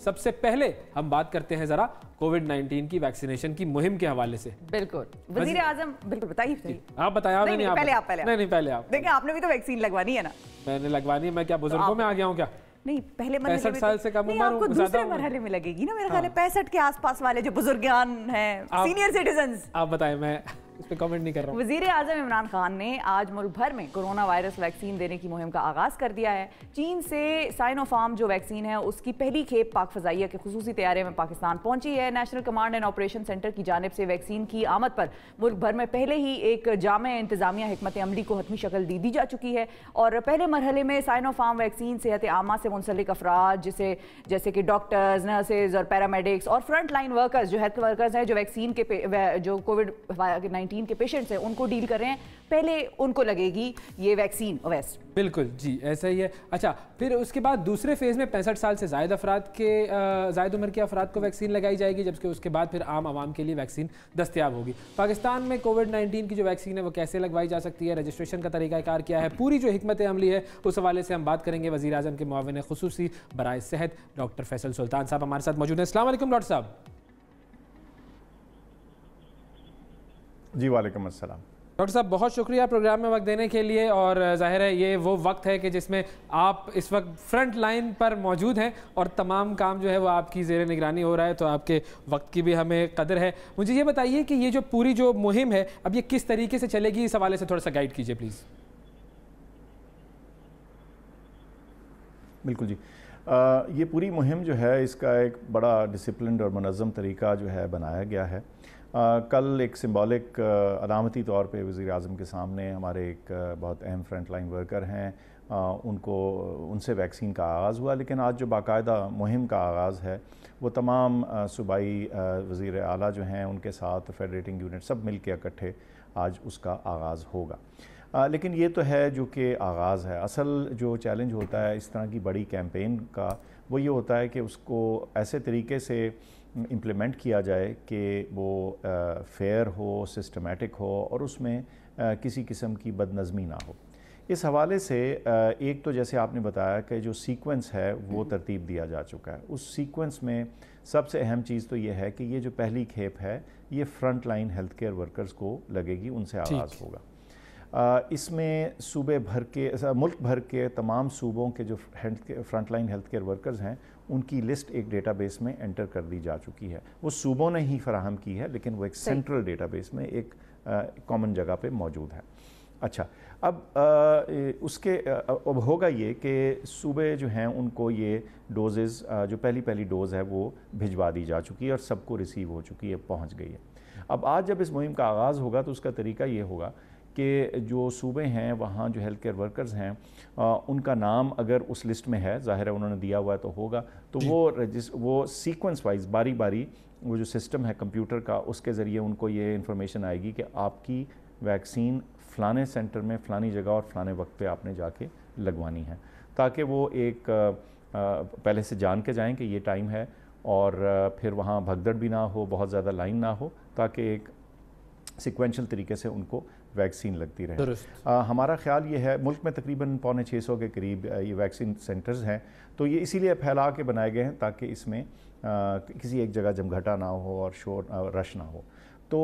सबसे पहले हम बात करते हैं जरा कोविड-19 की वैक्सीनेशन की मुहिम के हवाले से। बिल्कुल वजीर आजम, बिल्कुल बताइए। आप बताएं। पहले आप देखिए, आपने भी तो वैक्सीन लगवानी है ना। मैंने लगवानी है। मैं क्या बुजुर्गों में आ गया हूँ क्या? नहीं, पहले 65 साल से कम उम्र आपको दूसरे मरहले में लगेगी ना मेरे ख्याल है। 65 के आसपास वाले जो बुजुर्गान हैं, सीनियर सिटीजन्स। आप बताएं, मैं इस पे कमेंट नहीं कर रहा हूं। वजीर आजम इमरान खान ने आज मुल्क भर में कोरोना वायरस वैक्सीन देने की मुहिम का आगाज़ कर दिया है। चीन से साइनोफार्म जो वैक्सीन है उसकी पहली खेप पाक फ़ज़ाइया के खुसूसी तैयारे में पाकिस्तान पहुंची है। National command and operation centre की जानिब से वैक्सीन की आमद पर मुल्क भर में पहले ही एक जामे इंतजामिया हिकमत अमली को हतमी शक्ल दी जा चुकी है। और पहले मरहले में साइनोफार्म वैक्सीन सेहत आमा से मुंसलिक अफराद जैसे कि डॉक्टर्स, नर्सेज और पैरामेडिक्स और फ्रंट लाइन वर्कर्स जो हेल्थ वर्कर्स हैं, जो वैक्सीन के जो कोविड-19 के पेशेंट्स हैं उनको डील कर रहे हैं, पहले उनको लगेगी ये वैक्सीन। ओवैस बिल्कुल जी, ऐसा ही है। अच्छा, फिर उसके बाद दूसरे फेज़ में 65 साल से ज़ायद उम्र के अफराद को वैक्सीन लगाई जाएगी, जबकि उसके बाद फिर आम आवाम के लिए वैक्सीन दस्तयाब होगी। पाकिस्तान में कोविड-19 की जो वैक्सीन है वो कैसे लगवाई जा सकती है, रजिस्ट्रेशन का तरीकाकार क्या है, पूरी जो हिकमत अमली है उस हवाले से हम बात करेंगे। वज़ीर आज़म के मुआविन खुसूसी बराए सेहत डॉक्टर फैसल सुल्तान साहब हमारे साथ मौजूद हैं। अस्सलाम वालेकुम डॉक्टर साहब। जी वालेकुम अस्सलाम। डॉक्टर साहब, बहुत शुक्रिया प्रोग्राम में वक्त देने के लिए। और जाहिर है ये वो वक्त है कि जिसमें आप इस वक्त फ्रंट लाइन पर मौजूद हैं और तमाम काम जो है वो आपकी ज़ेर निगरानी हो रहा है, तो आपके वक्त की भी हमें कदर है। मुझे ये बताइए कि ये जो पूरी जो मुहिम है अब ये किस तरीके से चलेगी, इस हवाले से थोड़ा सा गाइड कीजिए प्लीज़। बिल्कुल जी, ये पूरी मुहिम जो है इसका एक बड़ा डिसिप्लिन और मुनज़्ज़म तरीका जो है बनाया गया है। कल एक सिंबॉलिक अलामती तौर पे वज़ीर आज़म के सामने हमारे एक बहुत अहम फ्रंट लाइन वर्कर हैं, उनसे वैक्सीन का आगाज़ हुआ। लेकिन आज जो बाकायदा मुहिम का आगाज़ है वो तमाम सूबाई वज़ीर आला जो हैं उनके साथ फेडरेटिंग यूनिट सब मिल के इकट्ठे आज उसका आगाज़ होगा। लेकिन ये तो है जो कि आगाज़ है। असल जो चैलेंज होता है इस तरह की बड़ी कैंपेन का वो ये होता है कि उसको ऐसे तरीके से इम्प्लीमेंट किया जाए कि वो फेयर हो, सिस्टमेटिक हो और उसमें किसी किस्म की बदनज़मी ना हो। इस हवाले से एक तो जैसे आपने बताया कि जो सीक्वेंस है वो तरतीब दिया जा चुका है। उस सीक्वेंस में सबसे अहम चीज़ तो ये है कि ये जो पहली खेप है ये front line health care workers को लगेगी, उनसे आगाज़ होगा। इसमें सूबे भर के मुल्क भर के तमाम सूबों के जो front line health care workers हैं उनकी लिस्ट एक डेटाबेस में एंटर कर दी जा चुकी है। वो सूबों ने ही फराहम की है, लेकिन वो एक सेंट्रल डेटाबेस में एक कॉमन जगह पे मौजूद है। अच्छा, अब उसके अब होगा ये कि सूबे जो हैं उनको ये डोजेज़ जो पहली डोज़ है वो भिजवा दी जा चुकी है और सबको रिसीव हो चुकी है, पहुँच गई है। अब आज जब इस मुहिम का आगाज़ होगा तो उसका तरीका ये होगा कि जो सूबे हैं वहाँ जो हेल्थ केयर वर्कर्स हैं उनका नाम अगर उस लिस्ट में है, ज़ाहिर है उन्होंने दिया हुआ है तो होगा, तो वो सीक्वेंस वाइज बारी बारी वो जो सिस्टम है कंप्यूटर का उसके ज़रिए उनको ये इन्फॉर्मेशन आएगी कि आपकी वैक्सीन फ़लाने सेंटर में फ़लानी जगह और फ़लाने वक्त पे आपने जाके लगवानी है, ताकि वो एक पहले से जान के जाएँ कि ये टाइम है और फिर वहाँ भगदड़ भी ना हो, बहुत ज़्यादा लाइन ना हो, ताकि एक सिक्वेंशल तरीके से उनको वैक्सीन लगती रहे। हमारा ख्याल ये है, मुल्क में तकरीबन 650 के करीब ये वैक्सीन सेंटर्स हैं, तो ये इसीलिए फैला के बनाए गए हैं ताकि इसमें किसी एक जगह जमघटा ना हो और शोर रश ना हो। तो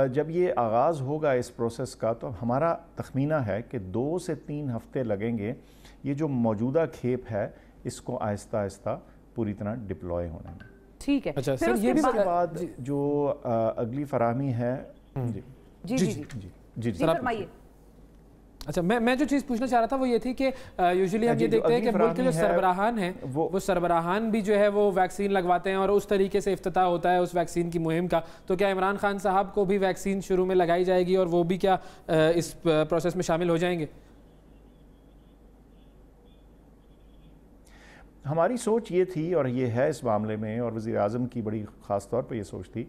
जब ये आगाज़ होगा इस प्रोसेस का तो हमारा तखमीना है कि 2 से 3 हफ्ते लगेंगे ये जो मौजूदा खेप है इसको आहिस्ता आहिस्ता पूरी तरह डिप्लॉय होने में। ठीक है। अच्छा, फिर ये भी बाद जो अगली फराहमी है जी जी जी जी फरमाइए। अच्छा, मैं जो चीज़ पूछना चाह रहा था वो ये थी कि यूजुअली हम ये देखते हैं कि मुल्क के जो सरबराहान हैं वो सरबराहान भी जो है वो वैक्सीन लगवाते हैं और उस तरीके से इफ्तिताह होता है उस वैक्सीन की मुहिम का। तो क्या इमरान खान साहब को भी वैक्सीन शुरू में लगाई जाएगी और वो भी क्या इस प्रोसेस में शामिल हो जाएंगे? हमारी सोच ये थी और ये है इस मामले में, और वज़ीर आज़म की बड़ी ख़ास तौर पर ये सोच थी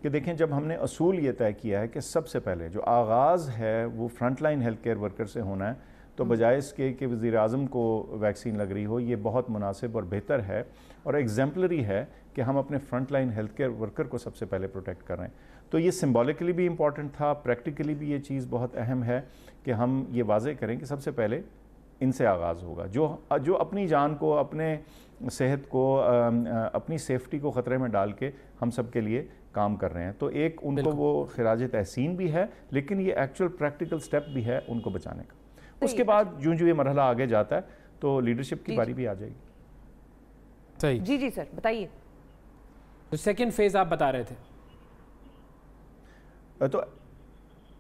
कि देखें, जब हमने असूल ये तय किया है कि सबसे पहले जो आगाज़ है वो front line health care worker से होना है, तो बजाय इसके कि वज़ीर आज़म को वैक्सीन लग रही हो, ये बहुत मुनासिब और बेहतर है और एग्जाम्पलरी है कि हम अपने front line health care worker को सबसे पहले प्रोटेक्ट कर रहे हैं। तो ये सिम्बॉलिकली भी इम्पॉर्टेंट था, प्रैक्टिकली भी ये चीज़ बहुत अहम है कि हम ये वाज़े करें कि सबसे पहले इनसे आगाज़ होगा। जो अपनी जान को, अपने सेहत को अपनी सेफ्टी को ख़तरे में डाल के हम सब के लिए काम कर रहे हैं। तो एक उनको वो खिराज तहसीन भी है, लेकिन ये एक्चुअल प्रैक्टिकल स्टेप भी है उनको बचाने का। उसके बाद जो जो ये मरहला आगे जाता है तो लीडरशिप की बारी भी आ जाएगी। सही। जी जी सर बताइए। तो सेकंड फेज आप बता रहे थे। तो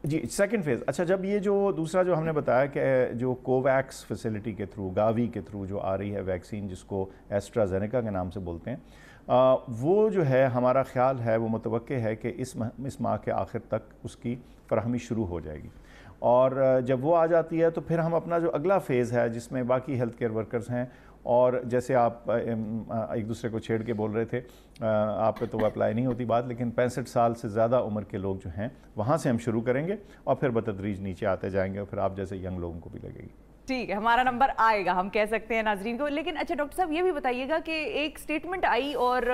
जी सेकंड फेज़, अच्छा, जब ये जो दूसरा जो हमने बताया कि जो कोवैक्स फैसिलिटी के थ्रू, गावी के थ्रू जो आ रही है वैक्सीन, जिसको एस्ट्राजेनेका के नाम से बोलते हैं, वो जो है हमारा ख्याल है, वो मुतवक्के है कि इस माह के आखिर तक उसकी फराहमी शुरू हो जाएगी। और जब वो आ जाती है तो फिर हम अपना जो अगला फ़ेज़ है जिसमें बाकी हेल्थ केयर वर्कर्स हैं, और जैसे आप एक दूसरे को छेड़ के बोल रहे थे, आप पे तो वो अप्लाई नहीं होती बात, लेकिन 65 साल से ज़्यादा उम्र के लोग जो हैं वहाँ से हम शुरू करेंगे और फिर बतदरीज नीचे आते जाएंगे, और फिर आप जैसे यंग लोगों को भी लगेगी। ठीक है, हमारा नंबर आएगा, हम कह सकते हैं नाजरीन को। लेकिन अच्छा डॉक्टर साहब ये भी बताइएगा कि एक स्टेटमेंट आई, और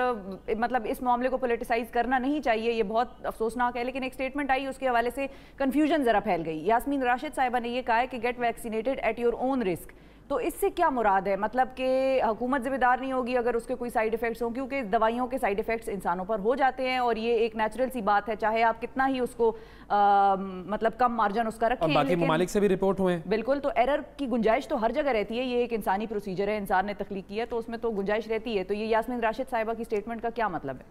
मतलब इस मामले को पॉलिटिसाइज करना नहीं चाहिए, ये बहुत अफसोसनाक है, लेकिन एक स्टेटमेंट आई, उसके हवाले से कन्फ्यूजन ज़रा फैल गई। यास्मीन राशिद साहिबा ने ये कहा है कि get vaccinated at your own risk. तो इससे क्या मुराद है? मतलब कि हुकूमत जिम्मेदार नहीं होगी अगर उसके कोई साइड इफ़ेक्ट्स हों, क्योंकि दवाइयों के साइड इफ़ेक्ट्स इंसानों पर हो जाते हैं, और ये एक नेचुरल सी बात है, चाहे आप कितना ही उसको मतलब कम मार्जिन उसका रखें। और बाकी ममालिक से भी रिपोर्ट हुए हैं। बिल्कुल, तो एरर की गुंजाइश तो हर जगह रहती है, ये एक इंसानी प्रोसीजर है, इंसान ने तख्लीक किया तो उसमें तो गुंजाइश रहती है। तो ये यास्मीन राशिद साहिबा की स्टेटमेंट का क्या मतलब है?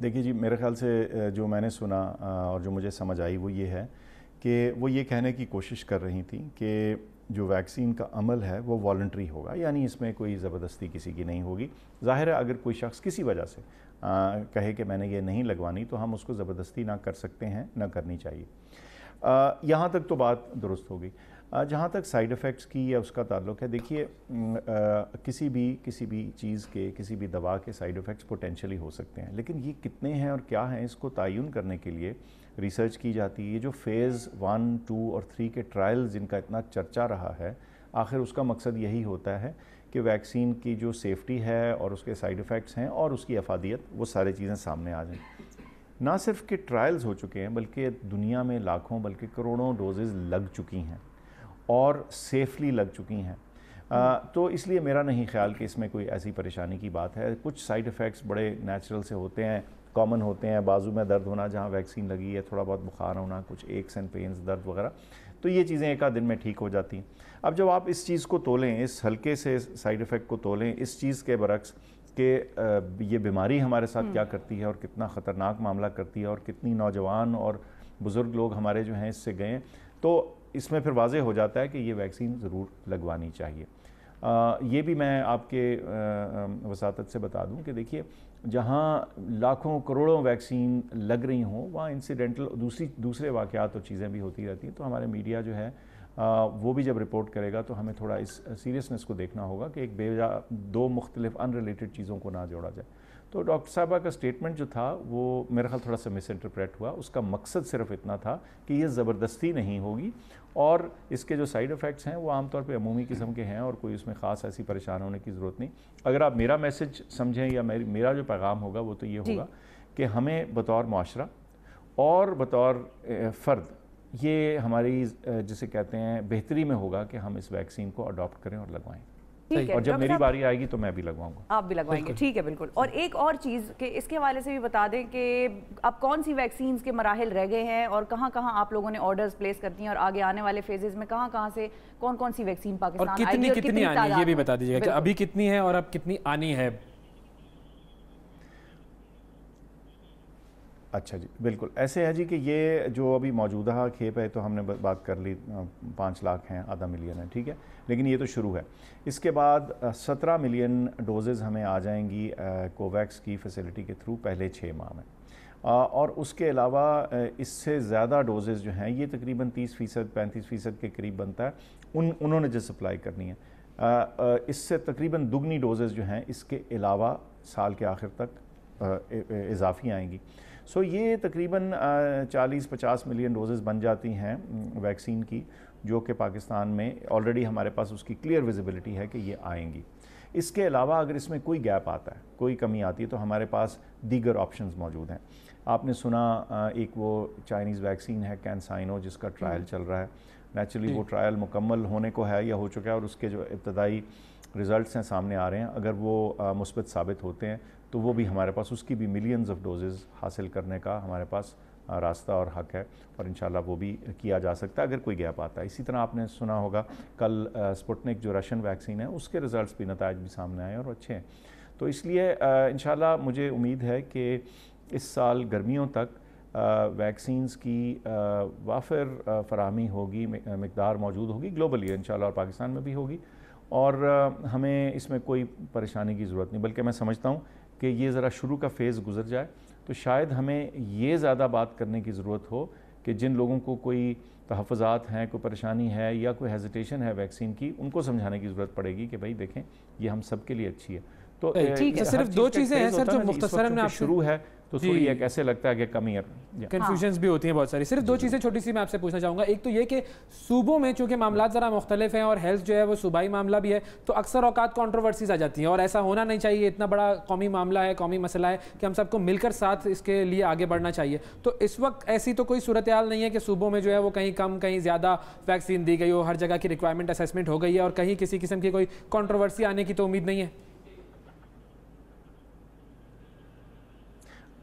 देखिए जी, मेरे ख्याल से जो मैंने सुना और जो मुझे समझ आई वो ये है कि वो ये कहने की कोशिश कर रही थी कि जो वैक्सीन का अमल है वो वॉलंटरी होगा, यानी इसमें कोई ज़बरदस्ती किसी की नहीं होगी। ज़ाहिर है अगर कोई शख्स किसी वजह से कहे कि मैंने ये नहीं लगवानी, तो हम उसको ज़बरदस्ती ना कर सकते हैं, ना करनी चाहिए। यहाँ तक तो बात दुरुस्त होगी। जहाँ तक साइड इफ़ेक्ट्स की या उसका ताल्लुक़ है, देखिए किसी भी चीज़ के, किसी भी दवा के साइड इफ़ेक्ट्स पोटेंशली हो सकते हैं, लेकिन ये कितने हैं और क्या हैं इसको तयन करने के लिए रिसर्च की जाती है। ये जो फ़ेज़ 1, 2 और 3 के ट्रायल्स जिनका इतना चर्चा रहा है, आखिर उसका मकसद यही होता है कि वैक्सीन की जो सेफ्टी है और उसके साइड इफ़ेक्ट्स हैं और उसकी अफादियत, वो सारी चीज़ें सामने आ जाएं। ना सिर्फ कि ट्रायल्स हो चुके हैं, बल्कि दुनिया में लाखों बल्कि करोड़ों डोजेज़ लग चुकी हैं और सेफली लग चुकी हैं। तो इसलिए मेरा नहीं ख्याल कि इसमें कोई ऐसी परेशानी की बात है। कुछ साइड इफ़ेक्ट्स बड़े नेचुरल से होते हैं, कॉमन होते हैं, बाजू में दर्द होना जहाँ वैक्सीन लगी है, थोड़ा बहुत बुखार होना, कुछ एक्स एंड पेन्स, दर्द वगैरह, तो ये चीज़ें एक आध दिन में ठीक हो जाती हैं। अब जब आप इस चीज़ को तोलें, इस हल्के से साइड इफ़ेक्ट को तोलें इस चीज़ के बरक्स कि ये बीमारी हमारे साथ क्या करती है और कितना ख़तरनाक मामला करती है और कितनी नौजवान और बुज़ुर्ग लोग हमारे जो हैं इससे गए, तो इसमें फिर वाज़े हो जाता है कि ये वैक्सीन ज़रूर लगवानी चाहिए। ये भी मैं आपके वसातत से बता दूं कि देखिए, जहाँ लाखों करोड़ों वैक्सीन लग रही हों, वहाँ इंसिडेंटल दूसरे वाक़यात और चीज़ें भी होती रहती हैं। तो हमारे मीडिया जो है वो भी जब रिपोर्ट करेगा तो हमें थोड़ा इस सीरियसनेस को देखना होगा कि एक दो मुख्तलिफ अनरिलेटेड चीज़ों को ना जोड़ा जाए। तो डॉक्टर साहबा का स्टेटमेंट जो था वो मेरा ख्याल थोड़ा सा मिस इंटरप्रेट हुआ। उसका मकसद सिर्फ इतना था कि ये ज़बरदस्ती नहीं होगी और इसके जो साइड इफ़ेक्ट्स हैं वो आमतौर पे अमूमी किस्म के हैं और कोई उसमें ख़ास ऐसी परेशान होने की ज़रूरत नहीं। अगर आप मेरा मैसेज समझें या मेरा जो पैगाम होगा वो तो ये होगा कि हमें बतौर मुआशरा और बतौर फ़र्द ये हमारी जिसे कहते हैं बेहतरी में होगा कि हम इस वैक्सीन को अडॉप्ट करें और लगवाएं। और जब मेरी बारी आएगी तो मैं भी लगवाऊंगा। आप भी लगवाएंगे, ठीक है, बिल्कुल। और एक और चीज़ कि इसके हवाले से भी बता दें कि अब कौन सी वैक्सीन के मराहिल रह गए हैं और कहाँ कहाँ आप लोगों ने ऑर्डर्स प्लेस कर दिए और आगे आने वाले फेजेस में कहाँ से कौन कौन सी वैक्सीन पाकिस्तान और कितनी आनी है ये भी बता दीजिएगा कि अभी कितनी है और अब कितनी आनी है। अच्छा जी, बिल्कुल ऐसे है जी कि ये जो अभी मौजूदा खेप है तो हमने बात कर ली 5 लाख हैं, आधा मिलियन है, ठीक है, लेकिन ये तो शुरू है। इसके बाद 17 मिलियन डोजेज़ हमें आ जाएंगी कोवैक्स की फैसिलिटी के थ्रू पहले 6 माह में। और उसके अलावा इससे ज़्यादा डोजेज़ जो हैं ये तकरीबन 30% 35% के करीब बनता है, उन्होंने जो सप्लाई करनी है। इससे तकरीबन दुगनी डोजेज़ जो हैं इसके अलावा साल के आखिर तक इजाफी आएंगी। सो ये तकरीबन 40-50 मिलियन डोजेज़ बन जाती हैं वैक्सीन की, जो कि पाकिस्तान में ऑलरेडी हमारे पास उसकी क्लियर विजिबिलिटी है कि ये आएंगी। इसके अलावा अगर इसमें कोई गैप आता है, कोई कमी आती है, तो हमारे पास दीगर ऑप्शंस मौजूद हैं। आपने सुना एक वो चाइनीज़ वैक्सीन है कैंसाइनो जिसका ट्रायल चल रहा है, नेचुरली वो ट्रायल मुकम्मल होने को है या हो चुका है और उसके जो इब्तदाई रिज़ल्ट्स हैं सामने आ रहे हैं, अगर वो मुस्बत साबित होते हैं तो वो भी हमारे पास उसकी भी मिलियंस ऑफ डोजेज़ हासिल करने का हमारे पास रास्ता और हक है और इंशाल्लाह वो भी किया जा सकता है अगर कोई गैप आता है। इसी तरह आपने सुना होगा कल स्पुतनिक जो रशियन वैक्सीन है उसके रिज़ल्ट्स भी, नताइज भी सामने आए और अच्छे हैं। तो इसलिए इंशाल्लाह मुझे उम्मीद है कि इस साल गर्मियों तक वैक्सीन्स की वाफिर फराहमी होगी, मिकदार मौजूद होगी ग्लोबली इंशाल्लाह और पाकिस्तान में भी होगी और हमें इसमें कोई परेशानी की ज़रूरत नहीं, बल्कि मैं समझता हूँ कि ये ज़रा शुरू का फ़ेज़ गुजर जाए तो शायद हमें ये ज़्यादा बात करने की ज़रूरत हो कि जिन लोगों को कोई तहफ़्फ़ुज़ात हैं, कोई परेशानी है या कोई हेजिटेशन है वैक्सीन की, उनको समझाने की ज़रूरत पड़ेगी कि भाई देखें ये हम सब के लिए अच्छी है। तो ठीक है, सिर्फ दो चीज़ें हैं सर जो मुख्तसरन में आप शुरू है तो थोड़ी एक ऐसे लगता है कि कमी है, कन्फ्यूजन्स भी होती हैं बहुत सारी। सिर्फ दो चीज़ें छोटी सी मैं आपसे पूछना चाहूँगा। एक तो ये कि सूबों में चूँकि मामला ज़रा मुख्तलिफ हैं और हेल्थ जो है वो सूबाई मामला भी है, तो अक्सर औकात कॉन्ट्रोवर्सीज आ जाती हैं और ऐसा होना नहीं चाहिए। इतना बड़ा कौमी मामला है, कौमी मसला है कि हम सबको मिलकर साथ इसके लिए आगे बढ़ना चाहिए। तो इस वक्त ऐसी तो कोई सूरत हाल नहीं है कि सूबों में जो है वो कहीं कम कहीं ज़्यादा वैक्सीन दी गई हो, हर जगह की रिक्वायरमेंट असेसमेंट हो गई है और कहीं किसी किस्म की कोई कॉन्ट्रोवर्सी आने की तो उम्मीद नहीं है।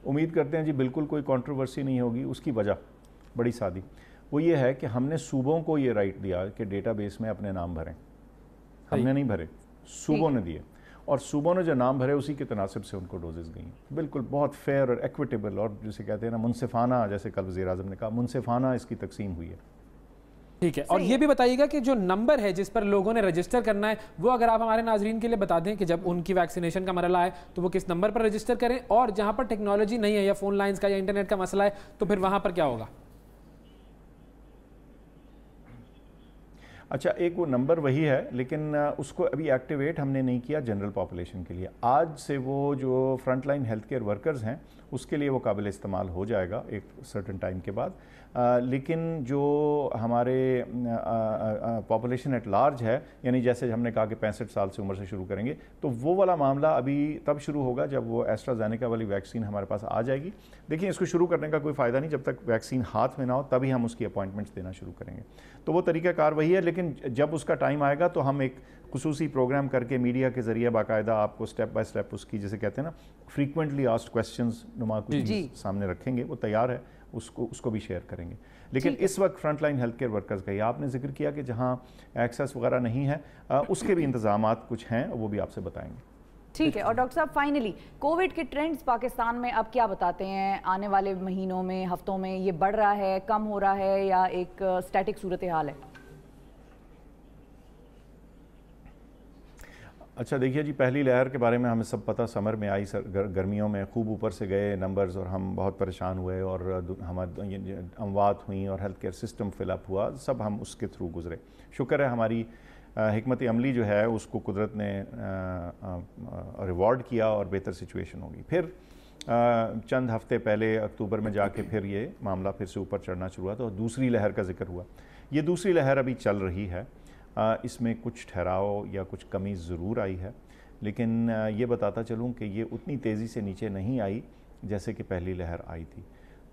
उम्मीद करते हैं जी बिल्कुल कोई कंट्रोवर्सी नहीं होगी। उसकी वजह बड़ी सादी, वो ये है कि हमने सूबों को ये राइट दिया कि डेटाबेस में अपने नाम भरें। हमने नहीं भरे, सूबों ने दिए और सूबों ने जो नाम भरे उसी के तनासिब से उनको डोजेस गई। बिल्कुल बहुत फेयर और एक्विटेबल और जिसे कहते हैं ना मुनसिफाना, जैसे कल वज़ीर आज़म ने कहा मुनसिफाना इसकी तकसीम हुई है। ठीक है, और ये भी बताइएगा कि जो नंबर है जिस पर लोगों ने रजिस्टर करना है वो अगर आप हमारे नाजरीन के लिए बता दें कि जब उनकी वैक्सीनेशन का मरला है तो वो किस नंबर पर रजिस्टर करें, और जहां पर टेक्नोलॉजी नहीं है या फ़ोन लाइंस का या इंटरनेट का मसला है तो फिर वहां पर क्या होगा? अच्छा, एक वो नंबर वही है लेकिन उसको अभी एक्टिवेट हमने नहीं किया जनरल पॉपुलेशन के लिए। आज से वो जो front line health care workers हैं उसके लिए वो काबिल इस्तेमाल हो जाएगा एक सर्टन टाइम के बाद, लेकिन जो हमारे पॉपुलेशन एट लार्ज है, यानी जैसे हमने कहा कि 65 साल से उम्र से शुरू करेंगे, तो वो वाला मामला अभी तब शुरू होगा जब वो एस्ट्राजेनेका वाली वैक्सीन हमारे पास आ जाएगी। देखिए इसको शुरू करने का कोई फ़ायदा नहीं जब तक वैक्सीन हाथ में ना हो, तभी हम उसकी अपॉइंटमेंट्स देना शुरू करेंगे। तो वो तरीक़ाकार वही है, लेकिन जब उसका टाइम आएगा तो हम एक खुसूसी प्रोग्राम करके मीडिया के ज़रिए बाकायदा आपको स्टेप बाय स्टेप उसकी, जैसे कहते हैं ना, फ्रीक्वेंटली आस्क्ड क्वेश्चंस नुमा कुछ सामने रखेंगे। वो तैयार है, उसको भी शेयर करेंगे। लेकिन इस वक्त front line health care workers का, आपने जिक्र किया कि जहां एक्सेस वगैरह नहीं है, उसके भी इंतजामात कुछ हैं, वो भी आपसे बताएंगे। ठीक है। और डॉक्टर साहब फाइनली कोविड के ट्रेंड्स पाकिस्तान में अब क्या बताते हैं? आने वाले महीनों में, हफ्तों में ये बढ़ रहा है, कम हो रहा है या एक स्टैटिक सूरत हाल है? अच्छा देखिए जी, पहली लहर के बारे में हमें सब पता, समर में आई, गर्मियों में खूब ऊपर से गए नंबर्स और हम बहुत परेशान हुए और हमारी अमवात हुई और हेल्थ केयर सिस्टम फिलअप हुआ, सब हम उसके थ्रू गुजरे। शुक्र है हमारी हिकमत अमली जो है उसको कुदरत ने रिवॉर्ड किया और बेहतर सिचुएशन होगी। फिर चंद हफ्ते पहले अक्टूबर में जाके फिर ये मामला फिर से ऊपर चढ़ना शुरू हुआ, तो दूसरी लहर का जिक्र हुआ। ये दूसरी लहर अभी चल रही है, इसमें कुछ ठहराव या कुछ कमी ज़रूर आई है, लेकिन ये बताता चलूँ कि ये उतनी तेज़ी से नीचे नहीं आई जैसे कि पहली लहर आई थी।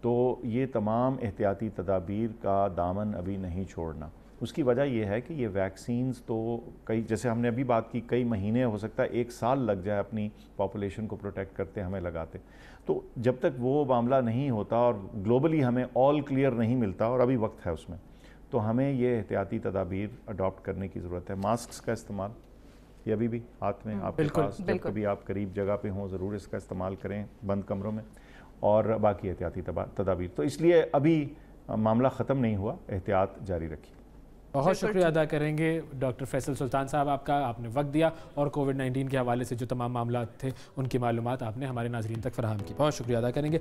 तो ये तमाम एहतियाती तदाबीर का दामन अभी नहीं छोड़ना। उसकी वजह यह है कि ये वैक्सीन्स तो कई, जैसे हमने अभी बात की, कई महीने, हो सकता है 1 साल लग जाए अपनी पॉपुलेशन को प्रोटेक्ट करते हमें लगाते। तो जब तक वो मामला नहीं होता और ग्लोबली हमें ऑल क्लियर नहीं मिलता, और अभी वक्त है उसमें, तो हमें ये एहतियाती तदाबीर अडॉप्ट करने की ज़रूरत है। मास्क का इस्तेमाल ये अभी भी हाथ में आपके पास, जब कभी आप करीब जगह पे हों ज़रूर इसका इस्तेमाल करें बंद कमरों में, और बाकी एहतियाती तदाबीर। तो इसलिए अभी मामला ख़त्म नहीं हुआ, एहतियात जारी रखिए। बहुत शुक्रिया अदा करेंगे डॉक्टर फैसल सुल्तान साहब आपका, आपने वक्त दिया और कोविड-19 के हवाले से जो तमाम मामला थे उनकी मालूमात आपने हमारे नाजरीन तक फराहम की। बहुत शुक्रिया अदा करेंगे।